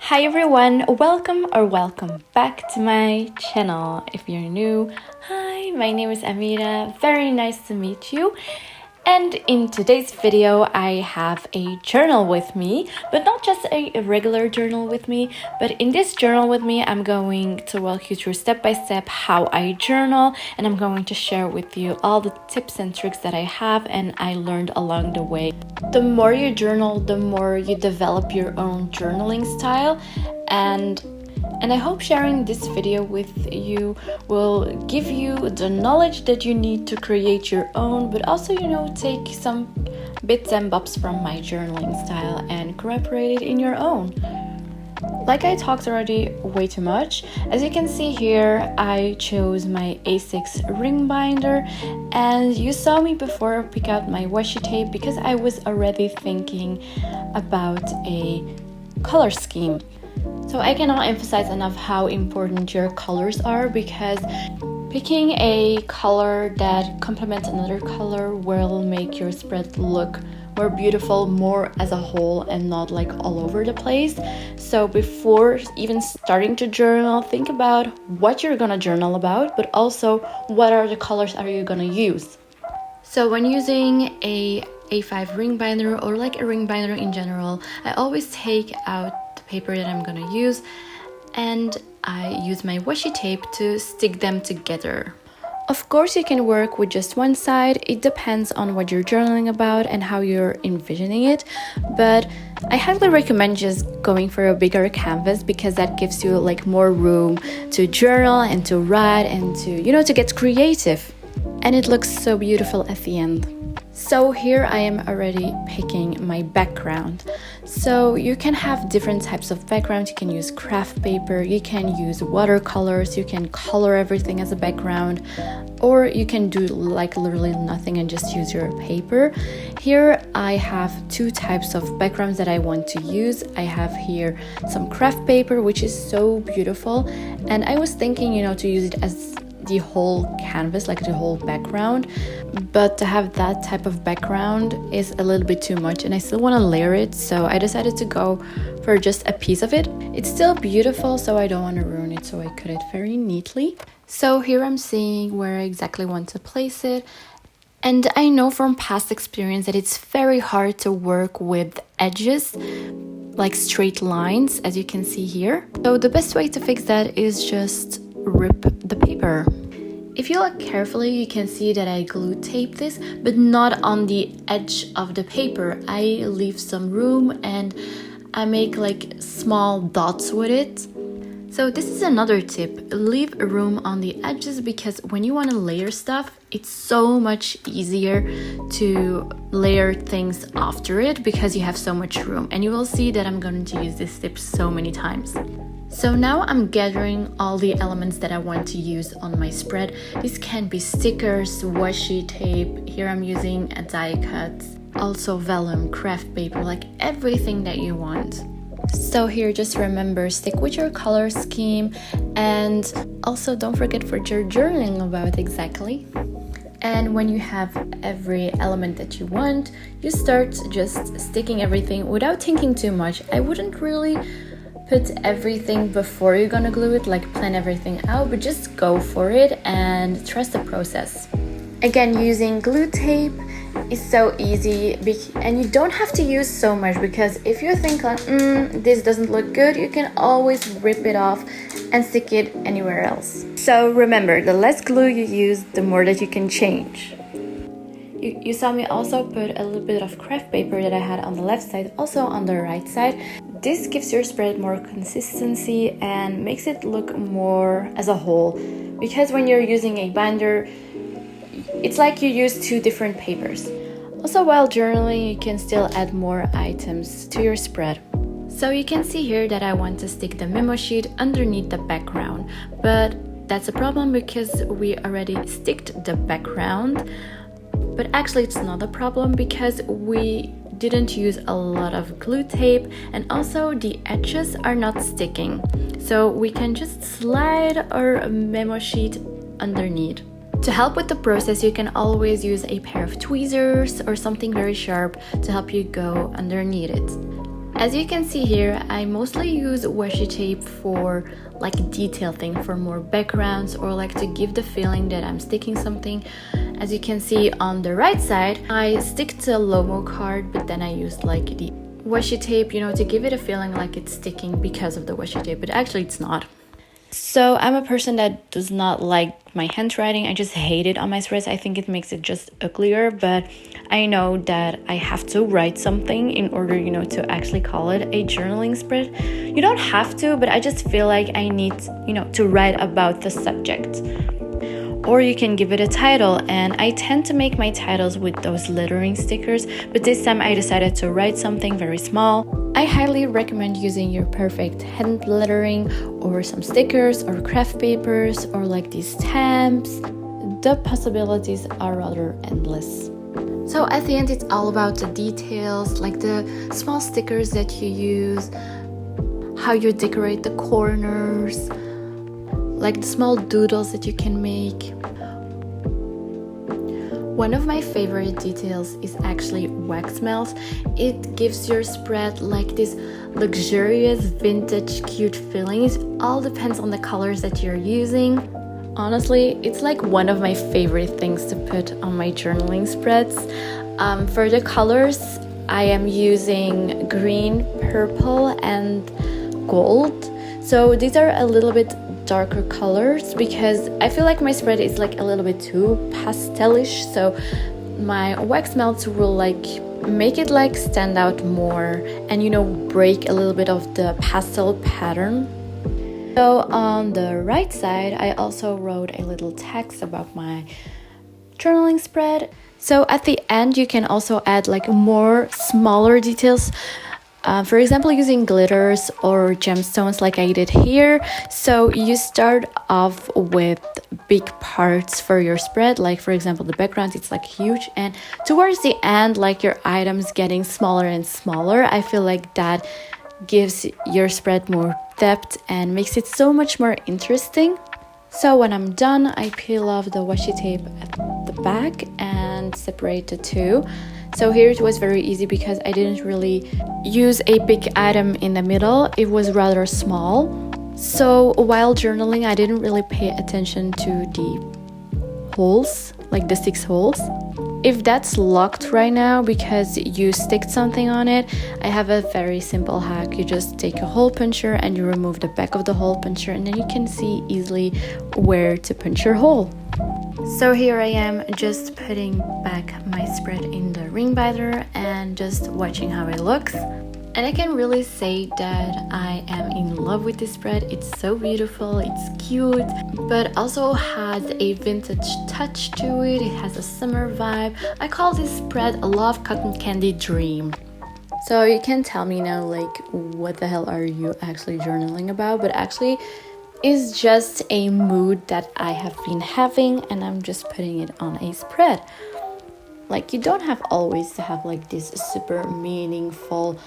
Hi everyone, welcome back to my channel. If you're new, hi, my name is Amira, very nice to meet you. And in today's video, I have a journal with me, but not just a regular journal with me, but in this journal with me, I'm going to walk you through step by step how I journal, and I'm going to share with you all the tips and tricks that I have and I learned along the way. The more you journal, the more you develop your own journaling style, and I hope sharing this video with you will give you the knowledge that you need to create your own, but also, take some bits and bobs from my journaling style and incorporate it in your own. Like I talked already way too much, as you can see here, I chose my A6 ring binder, and you saw me before pick out my washi tape because I was already thinking about a color scheme. So I cannot emphasize enough how important your colors are, because picking a color that complements another color will make your spread look more beautiful, more as a whole and not like all over the place. So before even starting to journal, think about what you're gonna journal about, but also what are the colors are you gonna use. So when using a A5 ring binder or like a ring binder in general, I always take out paper that I'm gonna use and I use my washi tape to stick them together. Of course, you can work with just one side. It depends on what you're journaling about and how you're envisioning it, but I highly recommend just going for a bigger canvas because that gives you like more room to journal and to write and to get creative, and it looks so beautiful at the end. So here I am already picking my background. So you can have different types of background. You can use craft paper, you can use watercolors, you can color everything as a background, or you can do like literally nothing and just use your paper. Here I have two types of backgrounds that I want to use. I have here some craft paper, which is so beautiful, and I was thinking, to use it as the whole canvas, like the whole background, but to have that type of background is a little bit too much and I still want to layer it, so I decided to go for just a piece of it. It's still beautiful, so I don't want to ruin it, so I cut it very neatly. So here I'm seeing where I exactly want to place it, and I know from past experience that it's very hard to work with edges, like straight lines, as you can see here. So the best way to fix that is just rip the paper. If you look carefully, you can see that I glue tape this, but not on the edge of the paper. I leave some room and I make like small dots with it. So this is another tip, leave room on the edges, because when you want to layer stuff, it's so much easier to layer things after it because you have so much room, and you will see that I'm going to use this tip so many times. So now I'm gathering all the elements that I want to use on my spread. These can be stickers, washi tape, here I'm using a die cut, also vellum, craft paper, like everything that you want. So here, just remember, stick with your color scheme, and also don't forget what you're journaling about exactly. And when you have every element that you want, you start just sticking everything without thinking too much. I wouldn't really put everything before you're gonna glue it, like plan everything out, but just go for it and trust the process. Again, using glue tape is so easy, and you don't have to use so much, because if you think like, this doesn't look good, you can always rip it off and stick it anywhere else. So remember, the less glue you use, the more that you can change. You saw me also put a little bit of craft paper that I had on the left side, also on the right side. This gives your spread more consistency and makes it look more as a whole, because when you're using a binder, it's like you use two different papers. Also, while journaling, you can still add more items to your spread. So you can see here that I want to stick the memo sheet underneath the background, but that's a problem because we already sticked the background. But actually it's not a problem because we didn't use a lot of glue tape, and also the edges are not sticking. So we can just slide our memo sheet underneath. To help with the process, you can always use a pair of tweezers or something very sharp to help you go underneath it. As you can see here, I mostly use washi tape for like detail thing, for more backgrounds, or like to give the feeling that I'm sticking something. As you can see on the right side, I stick to a Lomo card, but then I used like the washi tape, you know, to give it a feeling like it's sticking because of the washi tape, but actually it's not. So I'm a person that does not like my handwriting. I just hate it on my spreads. I think it makes it just uglier, but I know that I have to write something in order, you know, to actually call it a journaling spread. You don't have to, but I just feel like I need, you know, to write about the subject. Or you can give it a title, and I tend to make my titles with those lettering stickers, but this time I decided to write something very small. I highly recommend using your perfect hand lettering or some stickers or craft papers or like these stamps. The possibilities are rather endless. So at the end, it's all about the details, like the small stickers that you use, how you decorate the corners, like the small doodles that you can make. One of my favorite details is actually wax melt. It gives your spread like this luxurious, vintage, cute feeling. It all depends on the colors that you're using. Honestly, it's like one of my favorite things to put on my journaling spreads. For the colors, I am using green, purple, and gold. So these are a little bit darker colors because I feel like my spread is like a little bit too pastelish, so my wax melts will like make it like stand out more and, you know, break a little bit of the pastel pattern. So on the right side, I also wrote a little text about my journaling spread. So at the end, you can also add like more smaller details. For example, using glitters or gemstones like I did here. So you start off with big parts for your spread, like for example the background, it's like huge, and towards the end, like your items getting smaller and smaller. I feel like that gives your spread more depth and makes it so much more interesting. So when I'm done, I peel off the washi tape at the back and separate the two. So here it was very easy because I didn't really use a big item in the middle. It was rather small. So while journaling, I didn't really pay attention to the holes, like the 6 holes. If that's locked right now because you sticked something on it, I have a very simple hack. You just take a hole puncher and you remove the back of the hole puncher, and then you can see easily where to punch your hole. So here I am just putting back my spread in the ring binder and just watching how it looks. And I can really say that I am in love with this spread. It's so beautiful, it's cute, but also has a vintage touch to it. It has a summer vibe. I call this spread a Love Cotton Candy Dream. So you can tell me now, like, what the hell are you actually journaling about? But actually, it's just a mood that I have been having, and I'm just putting it on a spread. Like, you don't have always to have like this super meaningful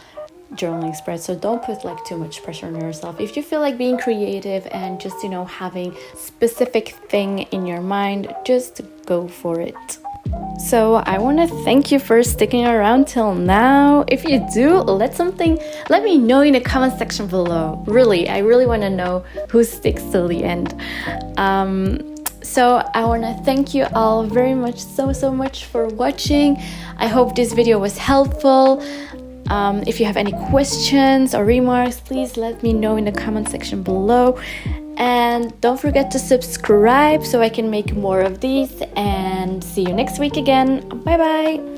journaling spread, so don't put like too much pressure on yourself. If you feel like being creative and just, you know, having specific thing in your mind, just go for it. So I want to thank you for sticking around till now. If you do, let me know in the comment section below. Really, I really want to know who sticks till the end. So I want to thank you all very much, so much for watching. I hope this video was helpful. If you have any questions or remarks, please let me know in the comment section below. And don't forget to subscribe so I can make more of these. And see you next week again. Bye bye.